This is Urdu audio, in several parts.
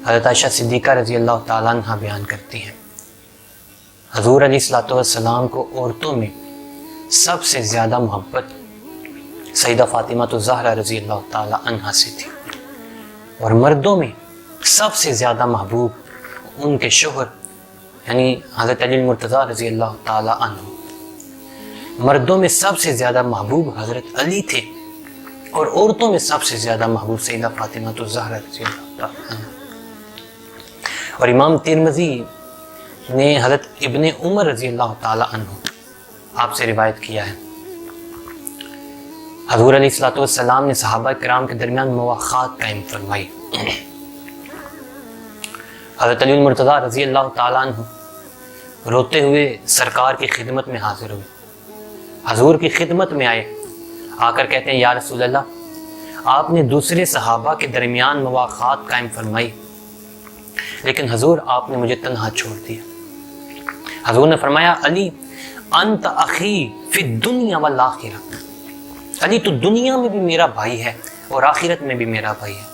حضرت عائشہ صدیقہ رضی اللہ تعالیٰ عنہ بیان کرتی ہیں حضور علیہ الصلوۃ والسلام کو عورتوں میں سب سے زیادہ محبت سیدہ فاطمہ الزہرا رضی اللہ تعالیٰ عنہ سے تھی، اور مردوں میں سب سے زیادہ محبوب ان کے شوہر یعنی حضرت علی المرتضیٰ رضی اللہ تعالیٰ عنہ، مردوں میں سب سے زیادہ محبوب حضرت علی تھے، اور عورتوں میں سب سے زیادہ محبوب سیدہ فاطمہ الزہرا رضی اللہ تعالیٰ عنہ۔ اور امام ترمذی نے حضرت ابن عمر رضی اللہ تعالیٰ عنہ آپ سے روایت کیا ہے، حضور علیہ الصلوۃ والسلام نے صحابہ کرام کے درمیان مواخات قائم فرمائی۔ حضرت علی المرتضیٰ رضی اللہ تعالیٰ عنہ روتے ہوئے سرکار کی خدمت میں حاضر ہوئے، حضور کی خدمت میں آئے، آ کر کہتے ہیں یا رسول اللہ، آپ نے دوسرے صحابہ کے درمیان مواخات قائم فرمائی، لیکن حضور آپ نے مجھے تنہا چھوڑ دیا۔ حضور نے فرمایا علی انت اخی فی الدنیا والآخرہ، علی تو دنیا میں بھی میرا بھائی ہے اور آخرت میں بھی میرا بھائی ہے۔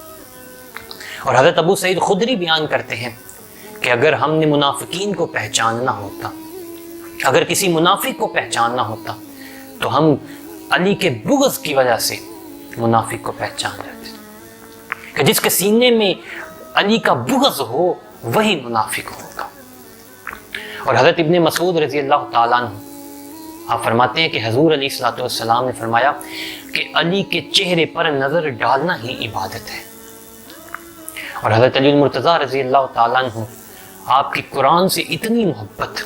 اور حضرت ابو سعید خدری بیان کرتے ہیں کہ اگر ہم نے منافقین کو پہچاننا ہوتا، اگر کسی منافق کو پہچاننا ہوتا تو ہم علی کے بغض کی وجہ سے منافق کو پہچان جاتے، کہ جس کے سینے میں علی کا بغض ہو وہی منافق ہوگا۔ اور حضرت ابن مسعود رضی اللہ تعالیٰ عنہ آپ فرماتے ہیں کہ حضور علیہ الصلوۃ والسلام نے فرمایا کہ علی کے چہرے پر نظر ڈالنا ہی عبادت ہے۔ اور حضرت علی المرتضیٰ رضی اللہ تعالیٰ عنہ آپ کی قرآن سے اتنی محبت،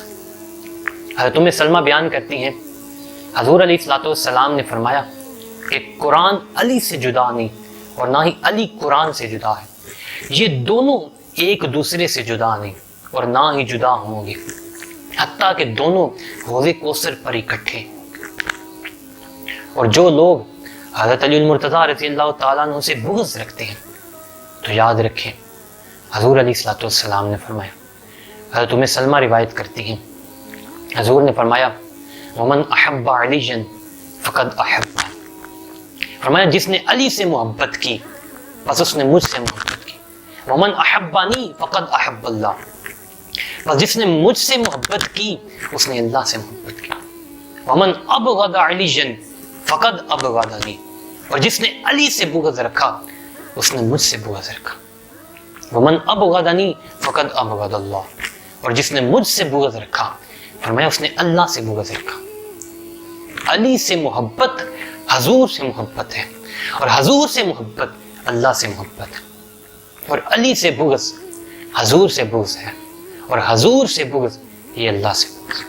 حضرت ام سلمہ بیان کرتی ہیں حضور علیہ الصلوۃ والسلام نے فرمایا کہ قرآن علی سے جدا نہیں اور نہ ہی علی قرآن سے جدا ہے، یہ دونوں ایک دوسرے سے جدا نہیں اور نہ ہی جدا ہوں گے حتیٰ کہ دونوں حوض کوثر پر اکٹھے۔ اور جو لوگ حضرت علی المرتضیٰ رضی اللہ تعالیٰ عنہ سے بغض رکھتے ہیں تو یاد رکھیں حضور علیہ الصلوۃ والسلام نے فرمایا، حضرت ام سلمہ روایت کرتی ہیں حضور نے فرمایا ومن احب علیًا فقد احب، فرمایا جس نے علی سے محبت کی بس اس نے مجھ سے محبت کی، ومن احبانی فقد احب اللہ، بس جس نے مجھ سے محبت کی اس نے اللہ سے محبت کی، ومن ابغض علیًا فقد ابغضنی، اور جس نے علی سے بغض رکھا اس نے مجھ سے بغض رکھا، ومن ابغضنی فقد ابغض اللہ، اور جس نے مجھ سے بغض رکھا فرمایا اس نے اللہ سے بغض رکھا۔ علی سے محبت حضور سے محبت ہے، اور حضور سے محبت اللہ سے محبت ہے، اور علی سے بغض حضور سے بغض ہے، اور حضور سے بغض یہ اللہ سے بغض ہے۔